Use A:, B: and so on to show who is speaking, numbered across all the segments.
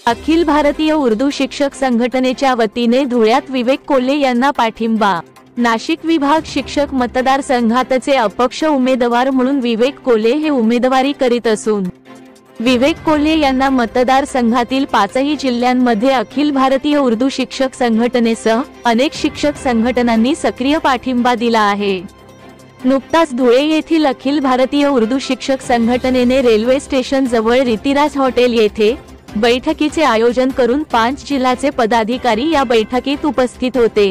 A: अखिल भारतीय उर्दू शिक्षक संघटनेच्या वतीने धुळ्यात विवेक कोल्हे यांना पाठिंबा। नाशिक विभाग शिक्षक मतदारसंघातचे अपक्ष उमेदवार म्हणून विवेक कोल्हे हे उमेदवारी करीत असून विवेक कोल्हे यांना मतदारसंघातील 5ही जिल्ह्यांमध्ये अखिल भारतीय उर्दू शिक्षक संघटनेसह अनेक शिक्षक संघटनांनी सक्रिय पाठिंबा दिला आहे। नुकताच धुळे येथील अखिल भारतीय उर्दू शिक्षक संघटनेने रेल्वे स्टेशन जवळ रीतिराज हॉटेल येथे बैठकीचे आयोजन करून 5 जिल्ह्याचे पदाधिकारी या बैठकीत उपस्थित होते।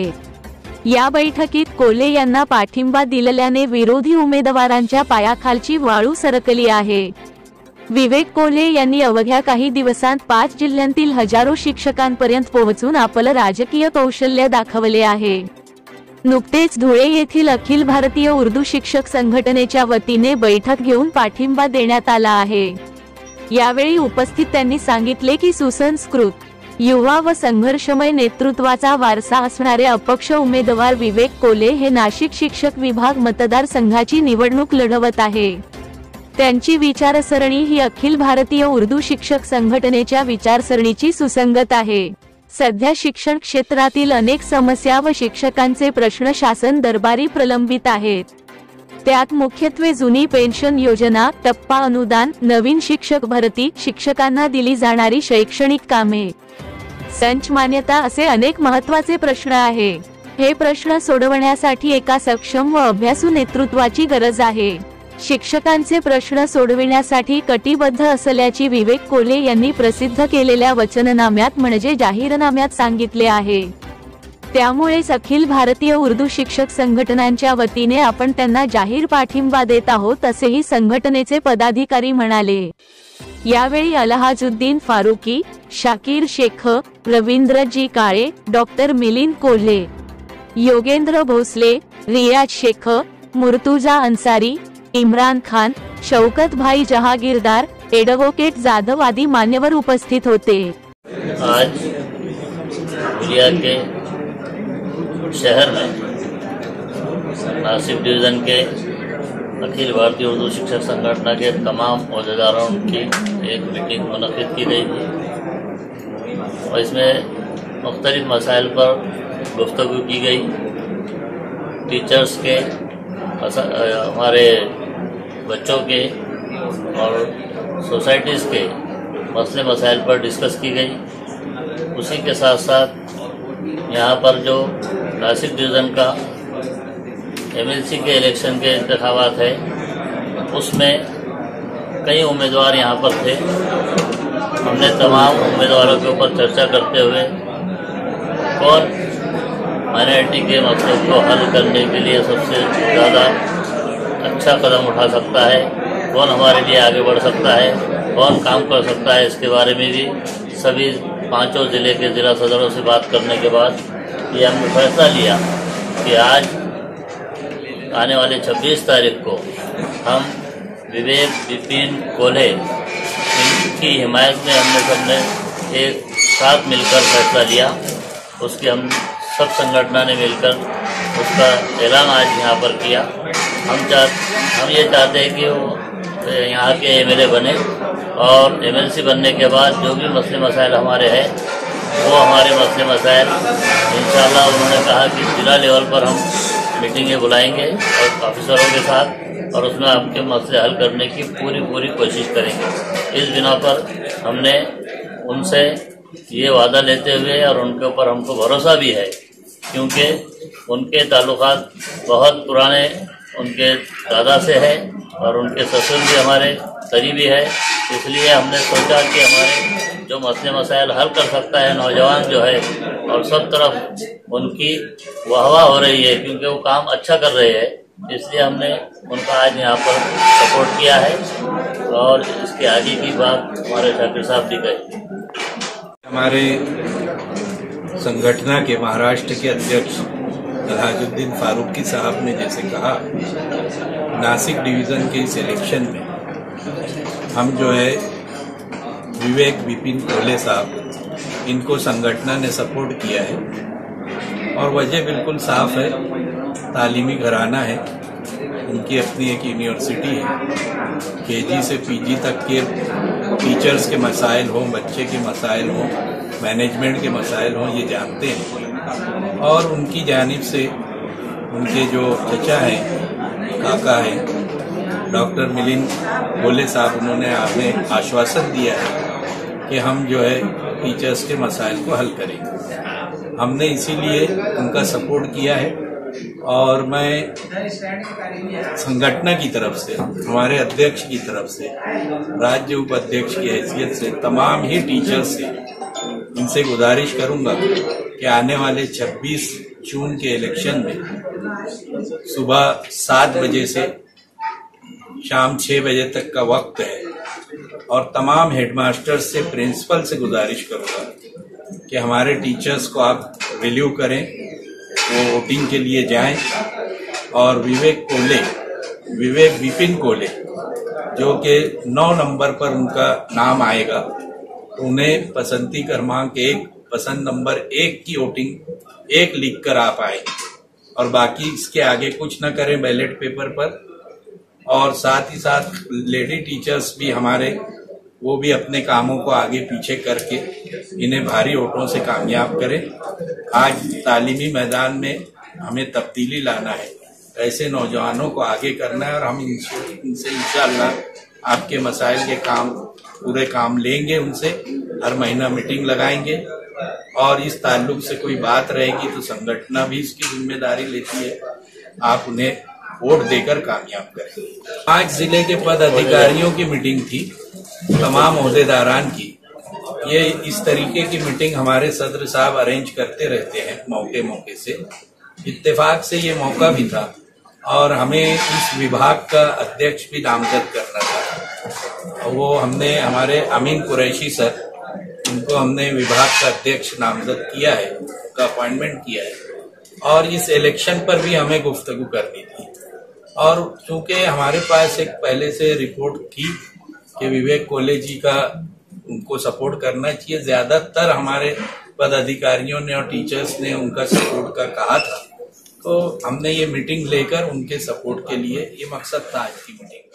A: या बैठकीत कोल्हे यांना पाठिंबा दिलेल्याने विरोधी उमेदवारांच्या पायाखालची वाळू सरकली आहे। विवेक कोल्हे यांनी अवघ्या काही दिवसांत 5 जिल्ह्यांतील हजारो शिक्षकांपर्यंत पोहोचून आपलं राजकीय कौशल्य दाखवले आहे। नुकतेच धुळे येथील अखिल भारतीय उर्दू शिक्षक संघटनेच्या वतीने बैठक घेऊन पाठिंबा देण्यात आला आहे। यावेळी उपस्थित त्यांनी सांगितले की सुसंस्कृत, युवा व संघर्षमय नेतृत्वाचा वारसा असणारे अपक्ष उमेदवार विवेक कोल्हे हे नाशिक शिक्षक विभाग मतदारसंघाची निवडणूक लढवत आहे। त्यांची विचारसरणी ही अखिल भारतीय उर्दू शिक्षक संघटनेच्या विचारसरणीची सुसंगत आहे। सध्या शिक्षण क्षेत्रातील अनेक समस्या व शिक्षकांचे प्रश्न शासन दरबारी प्रलंबित आहेत। त्यात मुख्यत्वे जुनी पेन्शन योजना, टप्पा अनुदान, नवीन शिक्षक भरती, शिक्षकांना दिली जाणारी शैक्षणिक कामे, संच मान्यता असे अनेक महत्त्वाचे प्रश्न आहे। हे प्रश्न सोडवण्यासाठी एका सक्षम व अभ्यासू नेतृत्वाची गरज आहे। शिक्षकांचे प्रश्न सोडविण्यासाठी कटिबद्ध असल्याची विवेक कोल्हे यांनी प्रसिद्ध केलेल्या वचननाम्यात म्हणजे जाहीरनाम्यात सांगितले आहे। त्यामुळेच अखिल भारतीय उर्दू शिक्षक संघटनांच्या वतीने आपण त्यांना जाहीर पाठिंबा देत आहोत असेही संघटनेचे पदाधिकारी म्हणाले। यावेळी अलहाजुद्दीन फारुकी, शाकीर शेख, रवींद्र जी काळे, डॉक्टर मिलिंद कोल्हे, योगेंद्र भोसले, रियाज शेख, मुर्तुजा अंसारी, इम्रान खान, शौकत भाई जहागीरदार, एडवोकेट जाधव आदि मान्यवर उपस्थित होते।
B: आज धुलिया के शहर में नासिक डिवीज़न के अखिल भारतीय उर्दू शिक्षक संगठन के तमाम अहदेदारों की एक मीटिंग मुनक़िद की गई थी और इसमें मुख्तलिफ मसाइल पर गुफ्तगू की गई। टीचर्स के, हमारे बच्चों के और सोसाइटीज़ के मसले मसाइल पर डिस्कस की गई। उसी के साथ साथ यहाँ पर जो नासिक डिवीज़न का एमएलसी के इलेक्शन के इंतखाबात है उसमें कई उम्मीदवार यहाँ पर थे। हमने तमाम उम्मीदवारों के ऊपर चर्चा करते हुए कौन माइनॉरिटी के मसलों को हल करने के लिए सबसे ज़्यादा अच्छा कदम उठा सकता है, कौन हमारे लिए आगे बढ़ सकता है, कौन काम कर सकता है, इसके बारे में भी सभी 5 जिले के जिला सदरों से बात करने के बाद ये हमने फैसला लिया कि आज आने वाले 26 तारीख को हम विवेक विपिन कोल्हे इनकी हिमायत में हमने सबने एक साथ मिलकर फैसला लिया। उसके हम सब संगठनों ने मिलकर उसका ऐलान आज यहाँ पर किया। हम ये चाहते हैं कि वो यहाँ के एमएलए बने और एमएलसी बनने के बाद जो भी मसले मसाइल हमारे हैं वो हमारे मसले मसाइल इंशाल्लाह उन्होंने कहा कि जिला लेवल पर हम मीटिंगें बुलाएंगे और ऑफिसरों के साथ और उसमें आपके मसले हल करने की पूरी कोशिश करेंगे। इस बिना पर हमने उनसे ये वादा लेते हुए और उनके ऊपर हमको भरोसा भी है क्योंकि उनके ताल्लुकात बहुत पुराने उनके दादा से है और उनके ससुर भी हमारे करीबी है। इसलिए हमने सोचा कि हमारे जो मसले मसाइल हल कर सकता है नौजवान जो है और सब तरफ उनकी वाहवाह हो रही है क्योंकि वो काम अच्छा कर रहे हैं, इसलिए हमने उनका आज यहाँ पर सपोर्ट किया है और इसके आगे की बात हमारे शाकिर साहब भी कहे।
C: हमारे संगठन के महाराष्ट्र के अध्यक्ष अलहाजुद्दीन फारूकी साहब ने जैसे कहा, नासिक डिवीज़न के इस इलेक्शन में हम जो है विवेक विपिन कोल्हे साहब इनको संगठन ने सपोर्ट किया है और वजह बिल्कुल साफ है, तालीमी घराना है, उनकी अपनी एक यूनिवर्सिटी है, केजी से पीजी तक के टीचर्स के मसाइल हों, बच्चे के मसाइल हों, मैनेजमेंट के मसाइल हों, ये जानते हैं। और उनकी जानिब से उनके जो चचा हैं, काका हैं, डॉक्टर मिलिंद गोले साहब, उन्होंने हमें आश्वासन दिया है कि हम जो है टीचर्स के मसाइल को हल करेंगे। हमने इसीलिए उनका सपोर्ट किया है और मैं संगठन की तरफ से, हमारे अध्यक्ष की तरफ से, राज्य उपाध्यक्ष की हैसियत से तमाम ही टीचर्स से इनसे गुजारिश करूंगा कि आने वाले 26 जून के इलेक्शन में सुबह 7 बजे से शाम 6 बजे तक का वक्त है और तमाम हेडमास्टर से, प्रिंसिपल से गुजारिश करूंगा कि हमारे टीचर्स को आप वैल्यू करें, वो वोटिंग के लिए जाएं और विवेक विपिन कोले जो कि 9 नंबर पर उनका नाम आएगा, उन्हें पसंदी क्रमांक 1, पसंद नंबर 1 की वोटिंग 1 लिख कर आप आए और बाकी इसके आगे कुछ न करें बैलेट पेपर पर। और साथ ही साथ लेडी टीचर्स भी हमारे, वो भी अपने कामों को आगे पीछे करके इन्हें भारी वोटों से कामयाब करें। आज तालीमी मैदान में हमें तब्दीली लाना है, ऐसे नौजवानों को आगे करना है और हम इनसे इंशाअल्लाह आपके मसाइल के पूरे काम लेंगे, उनसे हर महीना मीटिंग लगाएंगे और इस ताल्लुक से कोई बात रहेगी तो संगठन भी इसकी जिम्मेदारी लेती है, आप उन्हें वोट देकर कामयाब करें। 5 जिले के पद अधिकारियों की मीटिंग थी, तमाम ओहदेदारान की। ये इस तरीके की मीटिंग हमारे सदर साहब अरेंज करते रहते हैं मौके से। इत्तेफाक से ये मौका भी था और हमें इस विभाग का अध्यक्ष भी नामजद करना था। वो हमने हमारे अमीन कुरैशी सर, उनको हमने विभाग का अध्यक्ष नामजद किया है, उनका अपॉइंटमेंट किया है और इस इलेक्शन पर भी हमें गुफ्तगू करनी थी। और चूंकि हमारे पास एक पहले से रिपोर्ट थी कि विवेक कोले जी का उनको सपोर्ट करना चाहिए, ज्यादातर हमारे पदाधिकारियों ने और टीचर्स ने उनका सपोर्ट का कहा था, तो हमने ये मीटिंग लेकर उनके सपोर्ट के लिए, ये मकसद था आज की मीटिंग।